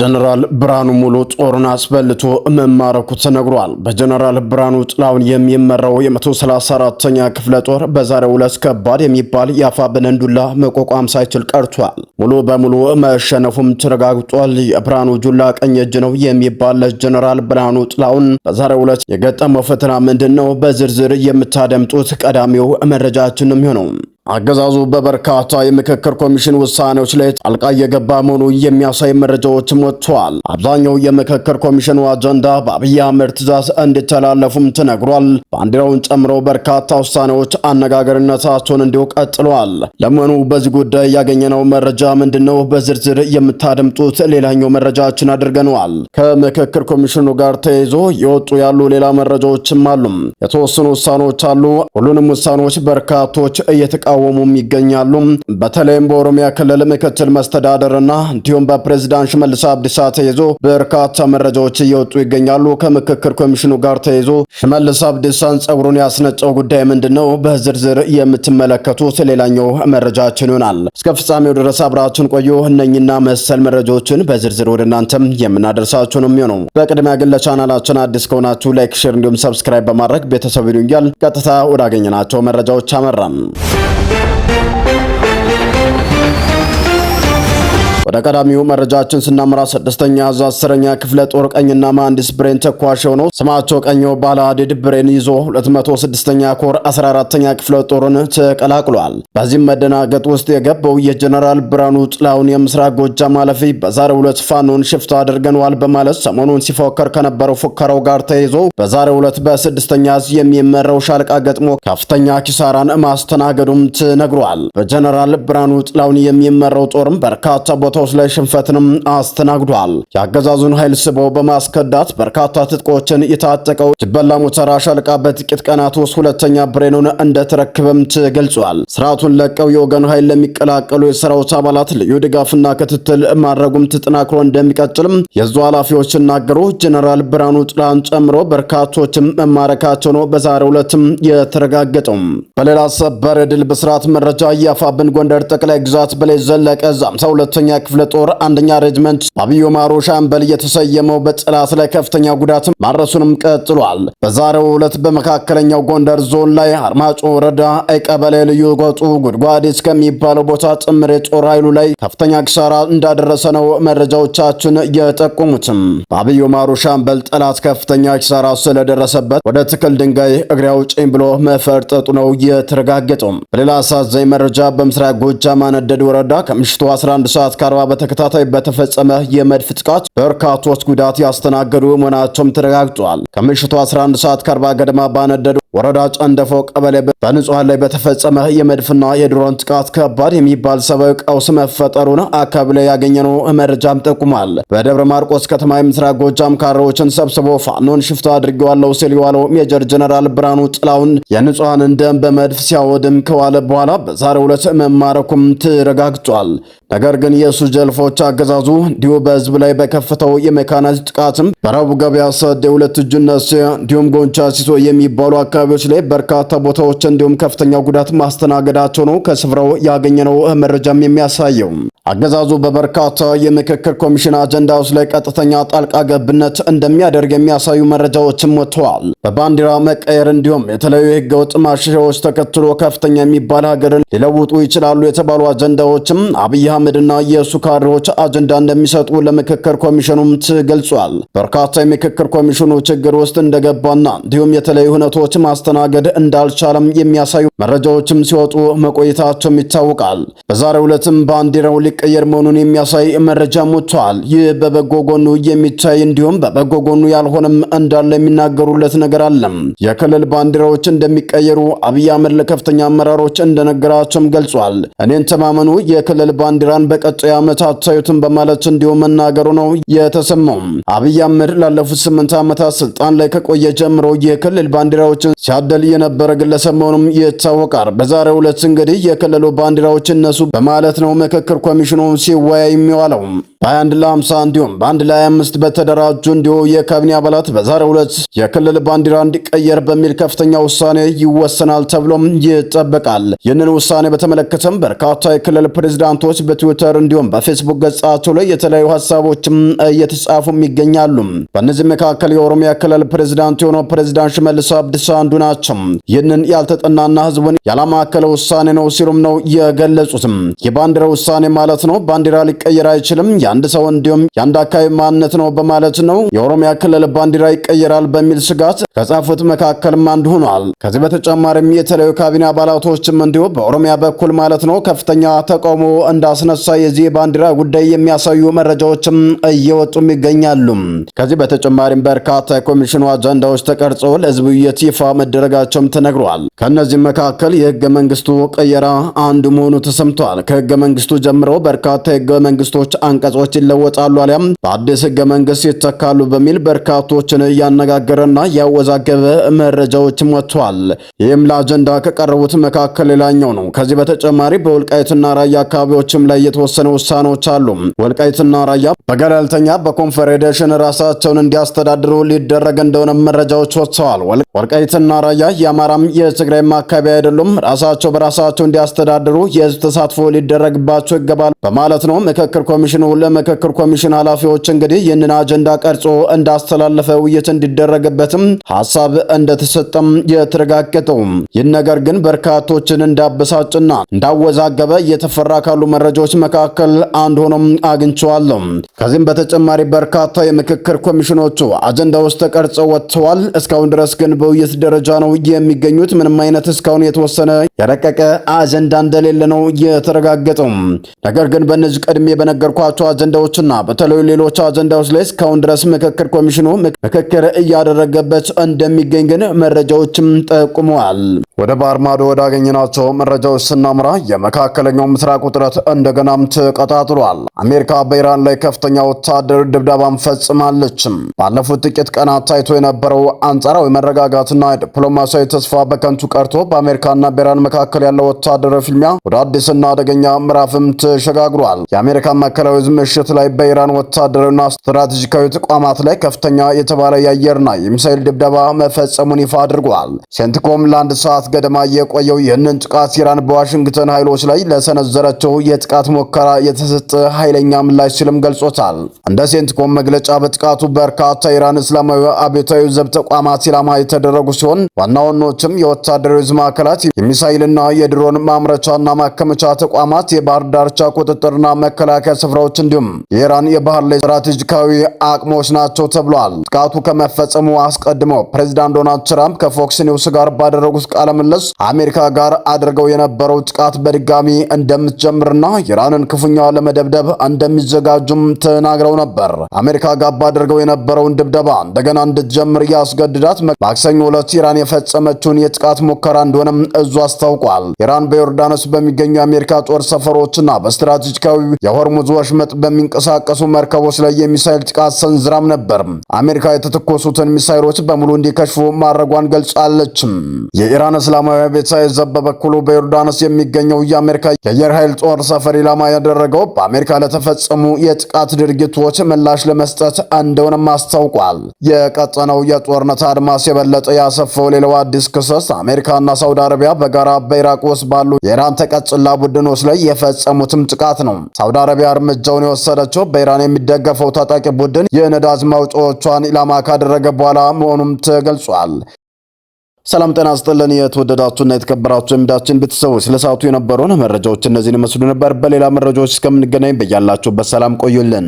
ጀነራል ብርሃኑ ሙሉ ጦርን አስበልቶ መማረኩ ተነግሯል። በጀነራል ብርሃኑ ጥላውን የሚመራው የ134ኛ ክፍለ ጦር በዛሬው ዕለት ከባድ የሚባል የአፋብኃይልን ዱላ መቋቋም ሳይችል ቀርቷል። ሙሉ በሙሉ መሸነፉም ተረጋግጧል። የብርሃኑ ጁላ ቀኝ እጅ ነው የሚባል ጀነራል ብርሃኑ ጥላውን በዛሬው ዕለት የገጠመው ፈተና ምንድነው? በዝርዝር የምታደምጡት ቀዳሚው መረጃችን ነው የሚሆነው። አገዛዙ በበርካታ የምክክር ኮሚሽን ውሳኔዎች ላይ ጣልቃ እየገባ መሆኑ የሚያሳይ መረጃዎችም ወጥተዋል። አብዛኛው የምክክር ኮሚሽኑ አጀንዳ በአብይ አህመድ ትዕዛዝ እንዲተላለፉም ተነግሯል። ባንዲራውን ጨምሮ በርካታ ውሳኔዎች አነጋገርነታቸውን እንዲሁ ቀጥለዋል። ለመሆኑ በዚህ ጉዳይ ያገኘነው መረጃ ምንድነው? በዝርዝር የምታደምጡት ሌላኛው መረጃችን አድርገነዋል። ከምክክር ኮሚሽኑ ጋር ተያይዞ የወጡ ያሉ ሌላ መረጃዎችም አሉ። የተወሰኑ ውሳኔዎች አሉ። ሁሉንም ውሳኔዎች በርካቶች እየተቃወሙም ይገኛሉ። በተለይም በኦሮሚያ ክልል ምክትል መስተዳደርና እንዲሁም በፕሬዝዳንት ሽመልስ አብዲሳ ተይዞ በርካታ መረጃዎች እየወጡ ይገኛሉ። ከምክክር ኮሚሽኑ ጋር ተይዞ ሽመልስ አብዲሳን ጸጉሩን ያስነጨው ጉዳይ ምንድነው? በዝርዝር የምትመለከቱት ሌላኛው መረጃችን ይሆናል። እስከ ፍጻሜው ድረስ አብራችሁን ቆዩ። እነኝና መሰል መረጃዎችን በዝርዝር ወደ እናንተም የምናደርሳችሁ ነው የሚሆነው። በቅድሚያ ግን ለቻናላችን አዲስ ከሆናችሁ ላይክ፣ ሼር እንዲሁም ሰብስክራይብ በማድረግ ቤተሰብ ይሁንያል። ቀጥታ ወዳገኘናቸው መረጃዎች አመራን። ወደ ቀዳሚው መረጃችን ስናመራ 6ኛ እዝ 10ኛ ክፍለ ጦር ቀኝና መሐንዲስ ብሬን ተኳሽ ሆኖ ስማቸው ቀኘው ባለሀዲድ ብሬን ይዞ 206ኛ ኮር 14ኛ ክፍለ ጦርን ተቀላቅሏል። በዚህም መደናገጥ ውስጥ የገባው የጀነራል ብርሃኑ ጥላውን የምስራቅ ጎጃም ኃላፊ በዛሬው ዕለት ፋኖን ሽፍታ አድርገነዋል በማለት ሰሞኑን ሲፎከር ከነበረው ፉከራው ጋር ተይዞ በዛሬው ዕለት በ6ኛ እዝ የሚመራው ሻለቃ ገጥሞ ከፍተኛ ኪሳራን ማስተናገዱም ተነግሯል። በጀነራል ብርሃኑ ጥላውን የሚመራው ጦርም በርካታ ቦታዎች ላይ ሽንፈትንም አስተናግዷል። የአገዛዙን ኃይል ስበው በማስከዳት በርካታ ትጥቆችን የታጠቀው ጅበላ ሙተራ ሻለቃ በጥቂት ቀናት ውስጥ ሁለተኛ ብሬኑን እንደተረክበም ተገልጿል። ስርዓቱን ለቀው የወገን ኃይል ለሚቀላቀሉ የሰራዊት አባላት ልዩ ድጋፍና ክትትል ማድረጉም ተጠናክሮ እንደሚቀጥልም የዙ ኃላፊዎች ሲናገሩ፣ ጀነራል ብርሃኑ ጥላን ጨምሮ በርካቶችም መማረካቸው ነው በዛሬው ዕለትም የተረጋገጠው። በሌላ ሰበር የድል ብስራት መረጃ የአፋብኃይል ጎንደር ጠቅላይ ግዛት በላይ ዘለቀ 52ኛ ክፍለ ጦር አንደኛ ሬጅመንት በአብዮ ማሮ ሻምበል የተሰየመው በጠላት ላይ ከፍተኛ ጉዳት ማድረሱንም ቀጥሏል። በዛሬው ዕለት በመካከለኛው ጎንደር ዞን ላይ አርማጮ ወረዳ ቀበሌ ልዩ ጎጡ ጉድጓድ እስከሚባለው ቦታ ጥምር የጦር ኃይሉ ላይ ከፍተኛ ኪሳራ እንዳደረሰ ነው መረጃዎቻችን የጠቆሙትም። በአብዮ ማሮ ሻምበል ጠላት ከፍተኛ ኪሳራ ስለደረሰበት ወደ ትክል ድንጋይ እግሬ አውጪኝ ብሎ መፈርጠጡ ነው የተረጋገጠው። በሌላ አሳዛኝ መረጃ በምስራቅ ጎጃም አነደድ ወረዳ ከምሽቱ 11 ሰዓት ከ40 በተከታታይ በተፈጸመ የመድፍ ጥቃት በርካቶች ጉዳት ያስተናገዱ መሆናቸውም ተረጋግጧል። ከምሽቱ 11 ሰዓት ከ40 ገደማ ባነደዱ ወረዳ ጨንደፎ ቀበሌ በንጹሃን ላይ በተፈጸመ የመድፍና የድሮን ጥቃት ከባድ የሚባል ሰብአዊ ቀውስ መፈጠሩን አካባቢ ላይ ያገኘነው መረጃም ጠቁሟል። በደብረ ማርቆስ ከተማ የምስራቅ ጎጃም ካድሬዎችን ሰብስቦ ፋኖን ሽፍታ አድርጌዋለሁ ሲል የዋለው ሜጀር ጀነራል ብርሃኑ ጥላውን የንጹሃንን ደም በመድፍ ሲያወድም ከዋለ በኋላ በዛሬው ዕለት መማረኩም ተረጋግጧል። ነገር ግን የሱ ጀልፎች አገዛዙ እንዲሁ በህዝብ ላይ በከፈተው የሜካናይዝድ ጥቃትም በረቡዕ ገበያ ሰዴ ሁለት እጁነት እንዲሁም ጎንቻ ሲሶ የሚባሉ አካባቢዎች ላይ በርካታ ቦታዎች እንዲሁም ከፍተኛ ጉዳት ማስተናገዳቸው ነው ከስፍራው ያገኘነው መረጃም የሚያሳየው። አገዛዙ በበርካታ የምክክር ኮሚሽን አጀንዳዎች ላይ ቀጥተኛ ጣልቃ ገብነት እንደሚያደርግ የሚያሳዩ መረጃዎችም ወጥተዋል። በባንዲራ መቀየር እንዲሁም የተለያዩ ህገወጥ ማሻሻያዎች ተከትሎ ከፍተኛ የሚባል ሀገርን ሊለውጡ ይችላሉ የተባሉ አጀንዳዎችም አብይ አህመድና የሱ ካድሬዎች አጀንዳ እንደሚሰጡ ለምክክር ኮሚሽኑም ተገልጿል። በርካታ የምክክር ኮሚሽኑ ችግር ውስጥ እንደገባና እንዲሁም የተለያዩ ሁነቶች ማስተናገድ እንዳልቻለም የሚያሳዩ መረጃዎችም ሲወጡ መቆየታቸውም ይታወቃል። በዛሬው ዕለትም ባንዲራው ሊቀየር መሆኑን የሚያሳይ መረጃም ወጥቷል። ይህ በበጎ ጎኑ የሚታይ እንዲሁም በበጎ ጎኑ ያልሆነም እንዳለ የሚናገሩለት ነገር አለ። የክልል ባንዲራዎች እንደሚቀየሩ አብይ አህመድ ለከፍተኛ አመራሮች እንደነገራቸውም ገልጿል። እኔን ተማመኑ የክልል ባንዲራን በቀጣይ ዓመታት ታዩትን በማለት እንዲሁም መናገሩ ነው የተሰማው። አብይ አህመድ ላለፉት 8 ዓመታት ስልጣን ላይ ከቆየ ጀምሮ የክልል ባንዲራዎችን ሲያደል የነበረ ግለሰብ መሆኑም ይታወቃል። በዛሬው ዕለት እንግዲህ የክልሉ ባንዲራዎች እነሱ በማለት ነው ምክክር ኮሚሽኑ ሲወያይ የሚዋለው። በ21 ለ50 እንዲሁም በ1 ለ25 በተደራጁ እንዲሁ የካቢኔ አባላት በዛሬው ዕለት የክልል ባንዲራ እንዲቀየር በሚል ከፍተኛ ውሳኔ ይወሰናል ተብሎም ይጠበቃል። ይህንን ውሳኔ በተመለከተም በርካታ የክልል ፕሬዝዳንቶች በትዊተር እንዲሁም በፌስቡክ ገጻቸው ላይ የተለያዩ ሀሳቦችም እየተጻፉም ይገኛሉ። በእነዚህ መካከል የኦሮሚያ ክልል ፕሬዝዳንት የሆነው ፕሬዝዳንት ሽመልስ አብዲሳ አንዱ ናቸው። ይህንን ያልተጠናና ህዝቡን ያላማከለ ውሳኔ ነው ሲሉም ነው የገለጹትም። የባንዲራ ውሳኔ ማለት ነው ባንዲራ ሊቀየር አይችልም የአንድ ሰው እንዲሁም የአንድ አካባቢ ማንነት ነው በማለት ነው የኦሮሚያ ክልል ባንዲራ ይቀየራል በሚል ስጋት ከጻፉት መካከልም አንዱ ሆኗል። ከዚህ በተጨማሪም የተለያዩ ካቢኔ አባላቶችም እንዲሁ በኦሮሚያ በኩል ማለት ነው ከፍተኛ ተቃውሞ እንዳስነሳ የዚህ ባንዲራ ጉዳይ የሚያሳዩ መረጃዎችም እየወጡም ይገኛሉ። ከዚህ በተጨማሪም በርካታ የኮሚሽኑ አጀንዳዎች ተቀርጸው ለህዝብ ውይይት ይፋ መደረጋቸውም ተነግሯል። ከእነዚህም መካከል የህገ መንግስቱ ቀየራ አንዱ መሆኑ ተሰምቷል። ከህገ መንግስቱ ጀምሮ በርካታ የህገ መንግስቶች አንቀጾች ይለወጣሉ አሊያም በአዲስ ህገ መንግስት ይተካሉ በሚል በርካቶችን እያነጋገረና ያወዛገበ መረጃዎችም ወጥቷል። ይህም ለአጀንዳ ከቀረቡት መካከል ሌላኛው ነው። ከዚህ በተጨማሪ በወልቃይትና ራያ አካባቢዎችም ላይ የተወሰኑ ውሳኔዎች አሉ። ወልቃይትና ራያ በገለልተኛ በኮንፌዴሬሽን ራሳቸውን እንዲያስተዳድሩ ሊደረግ እንደሆነ መረጃዎች ወጥተዋል። ወልቃይትና ራያ የአማራም የትግራይም አካባቢ አይደሉም፣ ራሳቸው በራሳቸው እንዲያስተዳድሩ የህዝብ ተሳትፎ ሊደረግባቸው ይገባል በማለት ነው ምክክር ኮሚሽኑ ለምክክር ኮሚሽን ኃላፊዎች እንግዲህ ይህንን አጀንዳ ቀርጾ እንዳስተላለፈ ውይይት እንዲደረግበትም ሀሳብ እንደተሰጠም የተረጋገጠው። ይህ ነገር ግን በርካቶችን እንዳበሳጭና እንዳወዛገበ እየተፈራ ካሉ መረጃዎች መካከል አንዱ ሆኖም አግኝቼዋለሁ። ከዚህም በተጨማሪ በርካታ የምክክር ኮሚሽኖቹ አጀንዳ ውስጥ ተቀርጸው ወጥተዋል። እስካሁን ድረስ ግን በውይይት ደረጃ ነው የሚገኙት። ምንም አይነት እስካሁን የተወሰነ የረቀቀ አጀንዳ እንደሌለ ነው የተረጋገጠው። ነገር ግን በእነዚህ ቀድሜ በነገርኳቸው አጀንዳዎችና በተለያዩ ሌሎች አጀንዳዎች ላይ እስካሁን ድረስ ምክክር ኮሚሽኑ ምክክር እያደረገበት እንደሚገኝ ግን መረጃዎችም ጠቁመዋል። ወደ ባህር ማዶ ወዳገኘናቸው መረጃዎች ስናምራ የመካከለኛው ምስራቅ ውጥረት እንደገናም ተቀጣጥሏል። አሜሪካ በኢራን ላይ ከፍተኛ ወታደር ድብደባን ፈጽማለች። ባለፉት ጥቂት ቀናት ታይቶ የነበረው አንጻራዊ መረጋጋትና ዲፕሎማሲያዊ ተስፋ በከንቱ ቀርቶ በአሜሪካና በኢራን መካከል ያለው ወታደራዊ ፍልሚያ ወደ አዲስና አደገኛ ምዕራፍም ተሸጋግሯል። የአሜሪካ ማዕከላዊ ዕዝ ምሽት ላይ በኢራን ወታደራዊና ስትራቴጂካዊ ተቋማት ላይ ከፍተኛ የተባለ የአየርና የሚሳኤል ድብደባ መፈጸሙን ይፋ አድርጓል። ሴንትኮም ለአንድ ሰዓት ገደማ የቆየው ይህንን ጥቃት ኢራን በዋሽንግተን ኃይሎች ላይ ለሰነዘረችው የጥቃት ሙከራ የተሰጠ ኃይለኛ ምላሽ ሲልም ገልጾታል። እንደ ሴንትኮም መግለጫ በጥቃቱ በርካታ ኢራን እስላማዊ አብዮታዊ ዘብ ተቋማት ኢላማ የተደረጉ ሲሆን ዋና ዋናዎችም የወታደራዊ ዕዝ ማዕከላት፣ የሚሳኤልና የድሮን ማምረቻና ማከመቻ ተቋማት፣ የባህር ዳርቻ ቁጥጥርና መከላከያ ስፍራዎች እንዲሁም የኢራን የባህር ላይ ስትራቴጂካዊ አቅሞች ናቸው ተብሏል። ጥቃቱ ከመፈጸሙ አስቀድመው ፕሬዚዳንት ዶናልድ ትራምፕ ከፎክስ ኒውስ ጋር ባደረጉት ቃለ ምልልስ አሜሪካ ጋር አድርገው የነበረው ጥቃት በድጋሚ እንደምትጀምርና ኢራንን ክፉኛ ለመደብደብ እንደሚዘጋጁም ተናግረው ነበር። አሜሪካ ጋር ባደረገው የነበረውን ድብደባ እንደገና እንድትጀምር ያስገድዳት ማክሰኞ ዕለት ኢራን የፈጸመችውን የጥቃት ሙከራ እንደሆነም እዙ አስታውቋል። ኢራን በዮርዳኖስ በሚገኙ የአሜሪካ ጦር ሰፈሮችና በስትራቴጂካዊ የሆርሙዝ ወሽመጥ በሚንቀሳቀሱ መርከቦች ላይ የሚሳኤል ጥቃት ሰንዝራም ነበር። አሜሪካ የተተኮሱትን ሚሳኤሎች በሙሉ እንዲከሽፉ ማድረጓን ገልጻለች። የኢራን እስላማዊ አብዮታዊ ዘብ በበኩሉ በዮርዳኖስ የሚገኘው የአሜሪካ የአየር ኃይል ጦር ሰፈር ኢላማ ያደረገው በአሜሪካ ለተፈጸሙ የጥቃት ድርጊቶች ምላሽ ለመስጠት እንደሆነም አስታውቋል። የቀጠነው የጦርነት አድማስ የበለጠ ያሰፈው ሌላው አዲስ ክስተት አሜሪካና ሳውዲ አረቢያ በጋራ በኢራቅ ውስጥ ባሉ የኢራን ተቀጽላ ቡድኖች ላይ የፈጸሙትም ጥቃት ነው። ሳውዲ አረቢያ እርምጃውን የወሰደችው በኢራን የሚደገፈው ታጣቂ ቡድን የነዳጅ ማውጫዎቿን ኢላማ ካደረገ በኋላ መሆኑም ተገልጿል። ሰላም ጤና ይስጥልን። የተወደዳችሁና የተከበራችሁ የሚዳችን ቤተሰቦች ለሰዓቱ የነበሩን መረጃዎች እነዚህን መስሉ ነበር። በሌላ መረጃዎች እስከምንገናኝ በያላችሁበት ሰላም ቆዩልን።